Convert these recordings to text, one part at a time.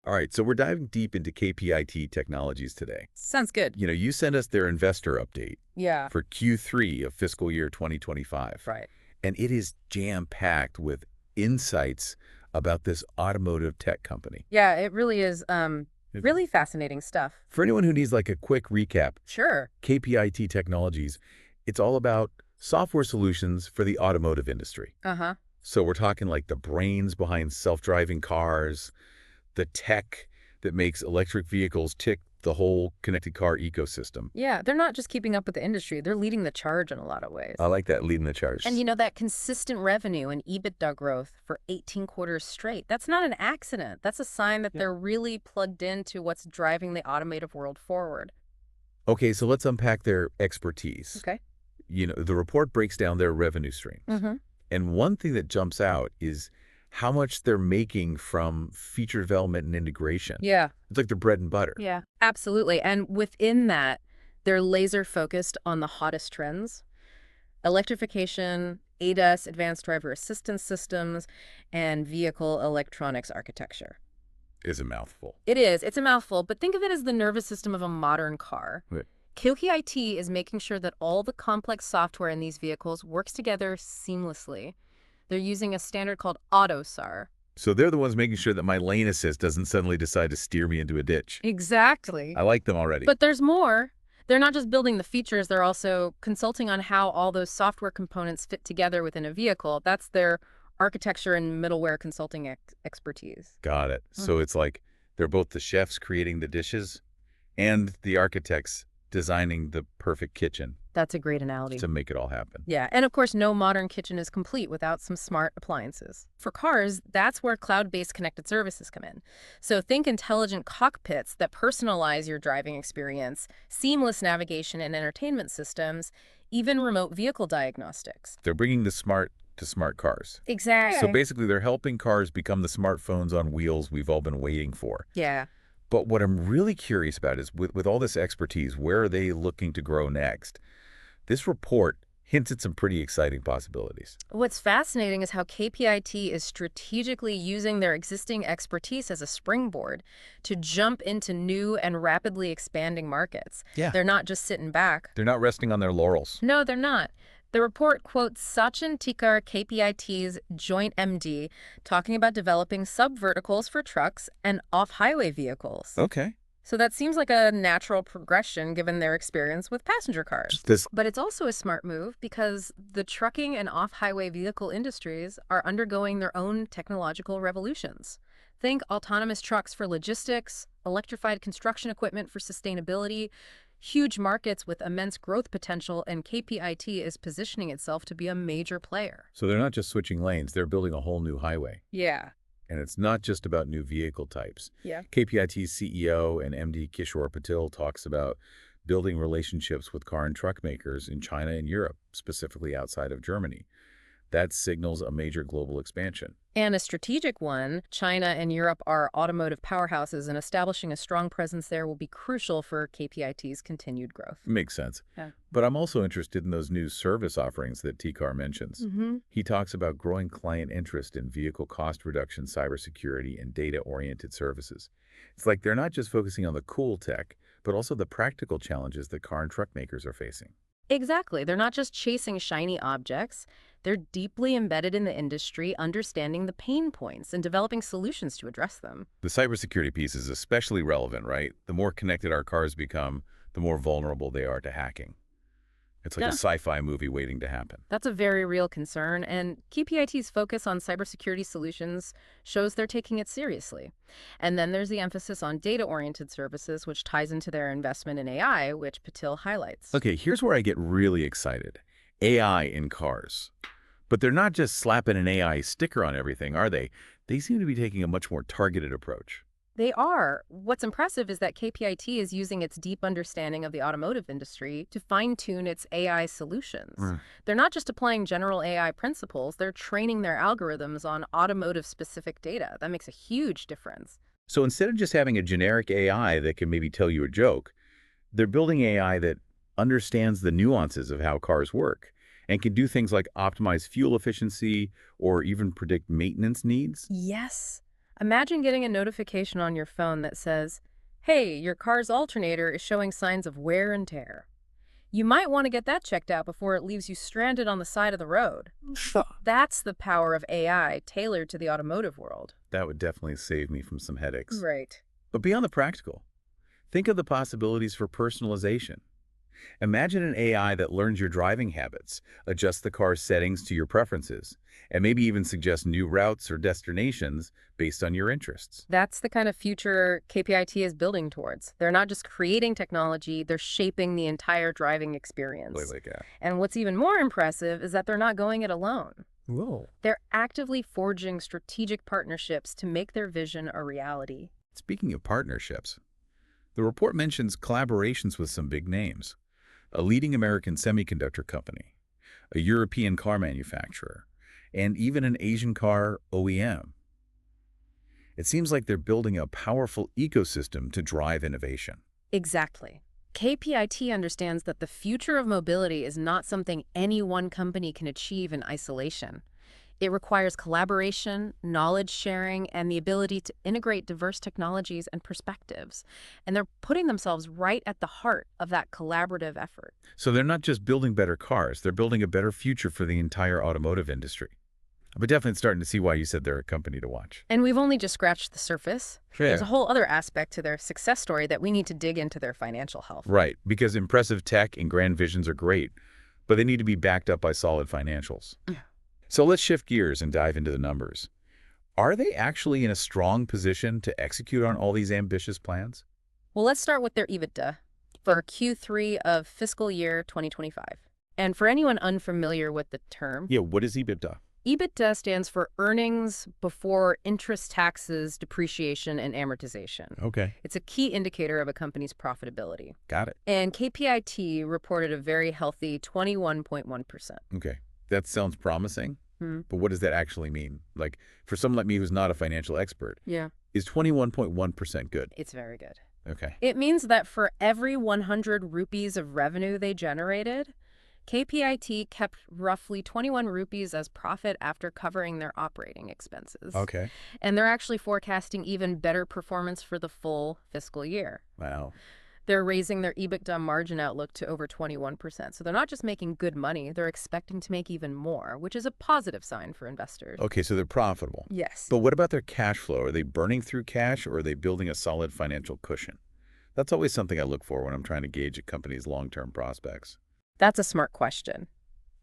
All right, so we're diving deep into KPIT Technologies today. Sounds good. You sent us their investor update Yeah, for Q3 of fiscal year 2025, right. and it is jam-packed with insights about this automotive tech company. Yeah, it really is If- really fascinating stuff. For anyone who needs like a quick recap, Sure. KPIT Technologies, it's all about software solutions for the automotive industry. Uh-huh. So we're talking like the brains behind self-driving cars, the tech that makes electric vehicles tick the whole connected car ecosystem. Yeah, they're not just keeping up with the industry, they're leading the charge in a lot of ways. I like that, leading the charge. And that consistent revenue and EBITDA growth for 18 quarters straight, that's not an accident. That's a sign that they're really plugged into what's driving the automotive world forward. Okay, so let's unpack their expertise. Okay. The report breaks down their revenue streams. Mm-hmm. And one thing that jumps out is how much they're making from feature development and integration. Yeah. It's like their bread and butter. Yeah, absolutely. And within that, they're laser focused on the hottest trends: electrification, ADAS, advanced driver assistance systems, and vehicle electronics architecture. Is a mouthful. It is. It's a mouthful, but think of it as the nervous system of a modern car. Right. KPIT is making sure that all the complex software in these vehicles works together seamlessly. They're using a standard called AutoSAR. So they're the ones making sure that my lane assist doesn't suddenly decide to steer me into a ditch. Exactly. I like them already. But there's more. They're not just building the features, they're also consulting on how all those software components fit together within a vehicle. That's their architecture and middleware consulting expertise. Got it. So it's like they're both the chefs creating the dishes and the architects designing the perfect kitchen That's a great analogy. to make it all happen. Yeah, and of course, no modern kitchen is complete without some smart appliances. For cars, that's where cloud-based connected services come in. So think intelligent cockpits that personalize your driving experience, seamless navigation and entertainment systems, even remote vehicle diagnostics. They're bringing the smart to smart cars. Exactly. So basically, they're helping cars become the smartphones on wheels we've all been waiting for. Yeah. But what I'm really curious about is with all this expertise, where are they looking to grow next? This report hints at some pretty exciting possibilities. What's fascinating is how KPIT is strategically using their existing expertise as a springboard to jump into new and rapidly expanding markets. Yeah. They're not just sitting back. They're not resting on their laurels. No, they're not. The report quotes Sachin Tikar, KPIT's joint MD, talking about developing sub-verticals for trucks and off-highway vehicles. Okay. So that seems like a natural progression given their experience with passenger cars. But it's also a smart move because the trucking and off-highway vehicle industries are undergoing their own technological revolutions. Think autonomous trucks for logistics, electrified construction equipment for sustainability, huge markets with immense growth potential, and KPIT is positioning itself to be a major player. So they're not just switching lanes, they're building a whole new highway. Yeah. And it's not just about new vehicle types. Yeah. KPIT's CEO and MD Kishore Patil talks about building relationships with car and truck makers in China and Europe, specifically outside of Germany. That signals a major global expansion. And a strategic one. China and Europe are automotive powerhouses, and establishing a strong presence there will be crucial for KPIT's continued growth. Makes sense. Yeah. But I'm also interested in those new service offerings that Tikar mentions. He talks about growing client interest in vehicle cost reduction, cybersecurity, and data-oriented services. It's like they're not just focusing on the cool tech, but also the practical challenges that car and truck makers are facing. Exactly. They're not just chasing shiny objects. They're deeply embedded in the industry, understanding the pain points and developing solutions to address them. The cybersecurity piece is especially relevant, right? The more connected our cars become, the more vulnerable they are to hacking. It's like a sci-fi movie waiting to happen. That's a very real concern, and KPIT's focus on cybersecurity solutions shows they're taking it seriously. And then there's the emphasis on data-oriented services, which ties into their investment in AI, which Patil highlights. Okay, here's where I get really excited. AI in cars. But they're not just slapping an AI sticker on everything, are they? They seem to be taking a much more targeted approach. They are. What's impressive is that KPIT is using its deep understanding of the automotive industry to fine-tune its AI solutions. They're not just applying general AI principles, they're training their algorithms on automotive-specific data. That makes a huge difference. So instead of just having a generic AI that can maybe tell you a joke, they're building AI that understands the nuances of how cars work and can do things like optimize fuel efficiency or even predict maintenance needs. Yes. Imagine getting a notification on your phone that says, "Hey, your car's alternator is showing signs of wear and tear." You might want to get that checked out before it leaves you stranded on the side of the road. Sure. That's the power of AI tailored to the automotive world. That would definitely save me from some headaches. Right. But beyond the practical, think of the possibilities for personalization. Imagine an AI that learns your driving habits, adjusts the car's settings to your preferences, and maybe even suggests new routes or destinations based on your interests. That's the kind of future KPIT is building towards. They're not just creating technology, they're shaping the entire driving experience. Like that. And what's even more impressive is that they're not going it alone. Whoa. They're actively forging strategic partnerships to make their vision a reality. Speaking of partnerships, the report mentions collaborations with some big names. A leading American semiconductor company, a European car manufacturer, and even an Asian car OEM. It seems like they're building a powerful ecosystem to drive innovation. Exactly. KPIT understands that the future of mobility is not something any one company can achieve in isolation. It requires collaboration, knowledge sharing, and the ability to integrate diverse technologies and perspectives. And they're putting themselves right at the heart of that collaborative effort. So they're not just building better cars, they're building a better future for the entire automotive industry. I'm definitely starting to see why you said they're a company to watch. And we've only just scratched the surface. Yeah. There's a whole other aspect to their success story that we need to dig into their financial health. Right, because impressive tech and grand visions are great, but they need to be backed up by solid financials. So let's shift gears and dive into the numbers. Are they actually in a strong position to execute on all these ambitious plans? Well, let's start with their EBITDA for Q3 of fiscal year 2025. And for anyone unfamiliar with the term, Yeah, what is EBITDA? EBITDA stands for earnings before interest, taxes, depreciation, and amortization. Okay, It's a key indicator of a company's profitability. got it. And KPIT reported a very healthy 21.1%. Okay, that sounds promising, but what does that actually mean? Like, for someone like me who's not a financial expert, Yeah, is 21.1% good? it's very good. Okay. It means that for every 100 rupees of revenue they generated, KPIT kept roughly 21 rupees as profit after covering their operating expenses. Okay. And they're actually forecasting even better performance for the full fiscal year. Wow. They're raising their EBITDA margin outlook to over 21%. So they're not just making good money, they're expecting to make even more, which is a positive sign for investors. Okay, so they're profitable. Yes. But what about their cash flow? Are they burning through cash, or are they building a solid financial cushion? That's always something I look for when I'm trying to gauge a company's long-term prospects. That's a smart question.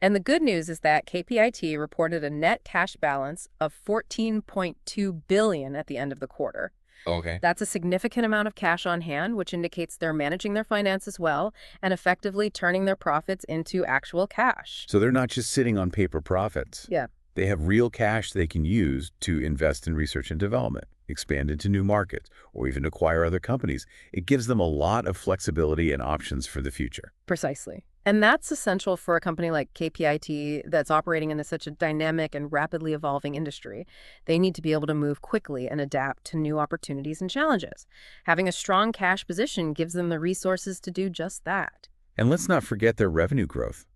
And the good news is that KPIT reported a net cash balance of 14.2 billion at the end of the quarter. Okay. That's a significant amount of cash on hand, which indicates they're managing their finances well and effectively turning their profits into actual cash. So they're not just sitting on paper profits. Yeah. They have real cash they can use to invest in research and development, expand into new markets, or even acquire other companies. It gives them a lot of flexibility and options for the future. Precisely. And that's essential for a company like KPIT that's operating in such a dynamic and rapidly evolving industry. They need to be able to move quickly and adapt to new opportunities and challenges. Having a strong cash position gives them the resources to do just that. And let's not forget their revenue growth.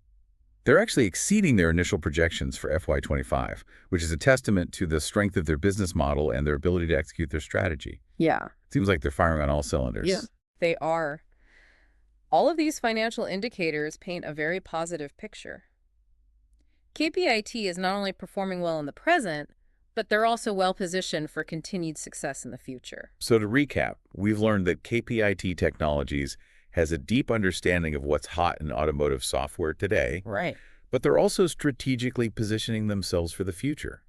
They're actually exceeding their initial projections for FY25, which is a testament to the strength of their business model and their ability to execute their strategy. Yeah. Seems like they're firing on all cylinders. Yeah, they are. All of these financial indicators paint a very positive picture. KPIT is not only performing well in the present, but they're also well positioned for continued success in the future. So to recap, we've learned that KPIT Technologies has a deep understanding of what's hot in automotive software today, Right. but they're also strategically positioning themselves for the future.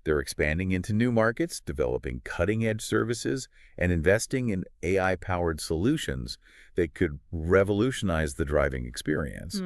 They're expanding into new markets, developing cutting-edge services, and investing in AI-powered solutions that could revolutionize the driving experience.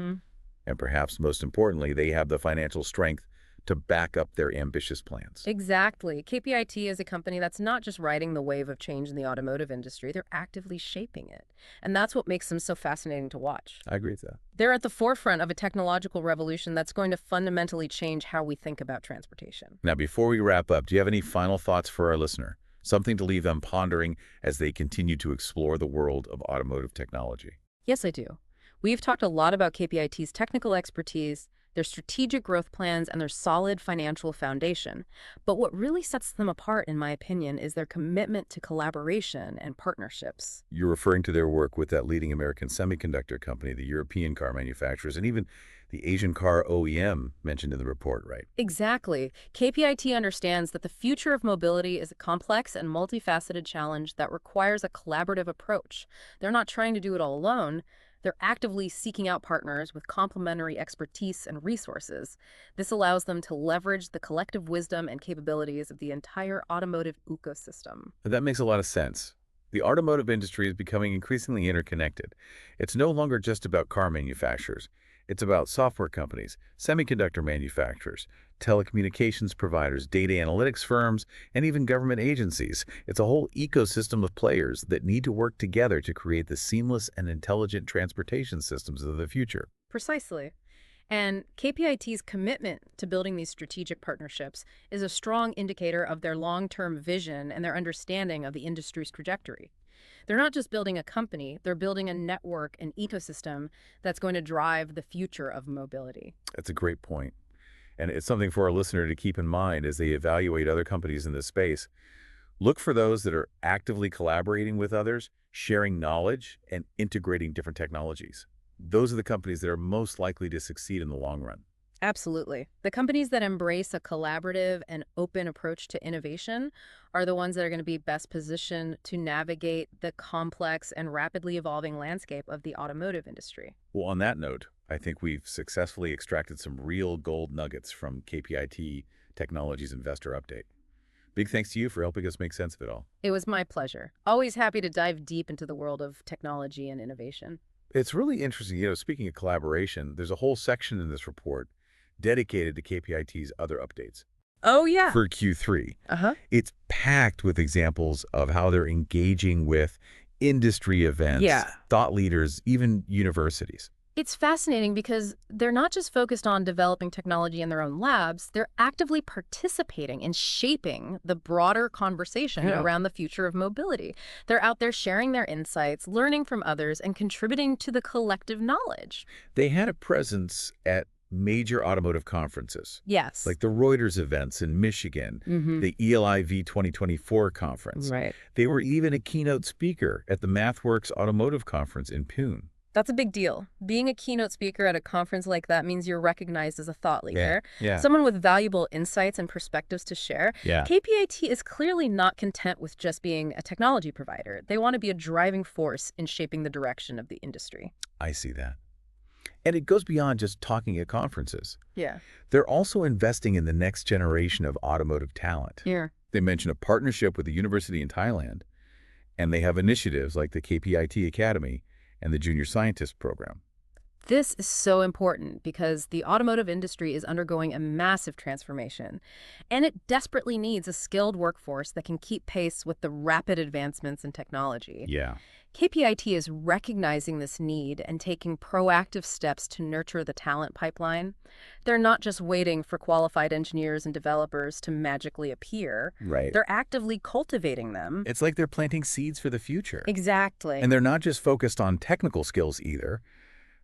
And perhaps most importantly, they have the financial strength to back up their ambitious plans. Exactly. KPIT is a company that's not just riding the wave of change in the automotive industry, they're actively shaping it. And that's what makes them so fascinating to watch. I agree with that. They're at the forefront of a technological revolution that's going to fundamentally change how we think about transportation. Now, before we wrap up, do you have any final thoughts for our listener? Something to leave them pondering as they continue to explore the world of automotive technology? Yes, I do. We've talked a lot about KPIT's technical expertise, their strategic growth plans, and their solid financial foundation. But what really sets them apart, in my opinion, is their commitment to collaboration and partnerships. You're referring to their work with that leading American semiconductor company, the European car manufacturers, and even the Asian car OEM mentioned in the report, right? Exactly. KPIT understands that the future of mobility is a complex and multifaceted challenge that requires a collaborative approach. They're not trying to do it all alone. They're actively seeking out partners with complementary expertise and resources. This allows them to leverage the collective wisdom and capabilities of the entire automotive ecosystem. That makes a lot of sense. The automotive industry is becoming increasingly interconnected. It's no longer just about car manufacturers. It's about software companies, semiconductor manufacturers, telecommunications providers, data analytics firms, and even government agencies. It's a whole ecosystem of players that need to work together to create the seamless and intelligent transportation systems of the future. Precisely. And KPIT's commitment to building these strategic partnerships is a strong indicator of their long-term vision and their understanding of the industry's trajectory. They're not just building a company, they're building a network, an ecosystem that's going to drive the future of mobility. That's a great point. And it's something for our listener to keep in mind as they evaluate other companies in this space. Look for those that are actively collaborating with others, sharing knowledge, and integrating different technologies. Those are the companies that are most likely to succeed in the long run. Absolutely. The companies that embrace a collaborative and open approach to innovation are the ones that are going to be best positioned to navigate the complex and rapidly evolving landscape of the automotive industry. Well, on that note, I think we've successfully extracted some real gold nuggets from KPIT Technologies Investor Update. Big thanks to you for helping us make sense of it all. It was my pleasure. Always happy to dive deep into the world of technology and innovation. It's really interesting. Speaking of collaboration, there's a whole section in this report dedicated to KPIT's other updates. Oh, yeah. For Q3. Uh-huh. It's packed with examples of how they're engaging with industry events, thought leaders, even universities. It's fascinating because they're not just focused on developing technology in their own labs, they're actively participating in shaping the broader conversation around the future of mobility. They're out there sharing their insights, learning from others, and contributing to the collective knowledge. They had a presence at major automotive conferences. Yes. Like the Reuters events in Michigan, the ELIV 2024 conference. Right. They were even a keynote speaker at the MathWorks Automotive Conference in Pune. That's a big deal. Being a keynote speaker at a conference like that means you're recognized as a thought leader, someone with valuable insights and perspectives to share. KPIT is clearly not content with just being a technology provider. They want to be a driving force in shaping the direction of the industry. I see that. And it goes beyond just talking at conferences. Yeah. They're also investing in the next generation of automotive talent. Yeah. They mention a partnership with a university in Thailand, and they have initiatives like the KPIT Academy and the Junior Scientist Program. This is so important because the automotive industry is undergoing a massive transformation, and it desperately needs a skilled workforce that can keep pace with the rapid advancements in technology. Yeah. KPIT is recognizing this need and taking proactive steps to nurture the talent pipeline. They're not just waiting for qualified engineers and developers to magically appear. Right. They're actively cultivating them. It's like they're planting seeds for the future. Exactly. And they're not just focused on technical skills either.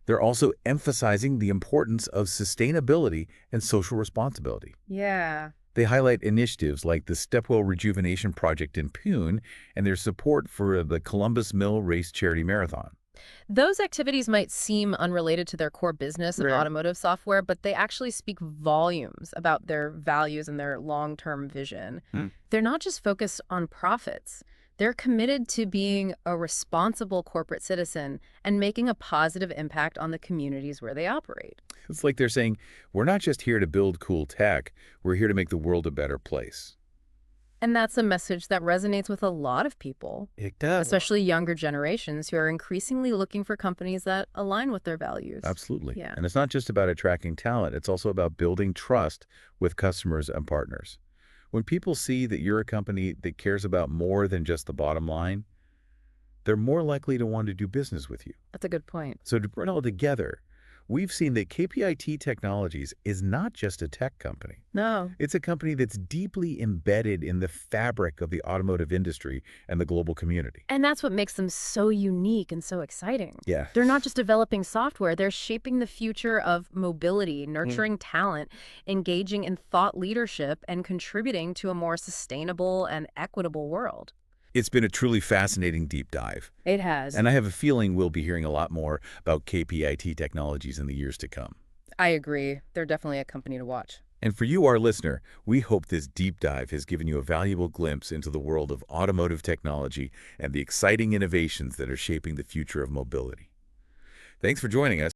They're also emphasizing the importance of sustainability and social responsibility. Yeah. They highlight initiatives like the Stepwell Rejuvenation Project in Pune and their support for the Columbus Mill Race Charity Marathon. Those activities might seem unrelated to their core business of automotive software, but they actually speak volumes about their values and their long-term vision. They're not just focused on profits. They're committed to being a responsible corporate citizen and making a positive impact on the communities where they operate. It's like they're saying, we're not just here to build cool tech, we're here to make the world a better place. And that's a message that resonates with a lot of people. It does. Especially younger generations who are increasingly looking for companies that align with their values. Absolutely. Yeah. And it's not just about attracting talent, it's also about building trust with customers and partners. When people see that you're a company that cares about more than just the bottom line, they're more likely to want to do business with you. That's a good point. So to bring it all together, we've seen that KPIT Technologies is not just a tech company. No. It's a company that's deeply embedded in the fabric of the automotive industry and the global community. And that's what makes them so unique and so exciting. Yeah. They're not just developing software, they're shaping the future of mobility, nurturing talent, engaging in thought leadership, and contributing to a more sustainable and equitable world. It's been a truly fascinating deep dive. It has. And I have a feeling we'll be hearing a lot more about KPIT Technologies in the years to come. I agree. They're definitely a company to watch. And for you, our listener, we hope this deep dive has given you a valuable glimpse into the world of automotive technology and the exciting innovations that are shaping the future of mobility. Thanks for joining us.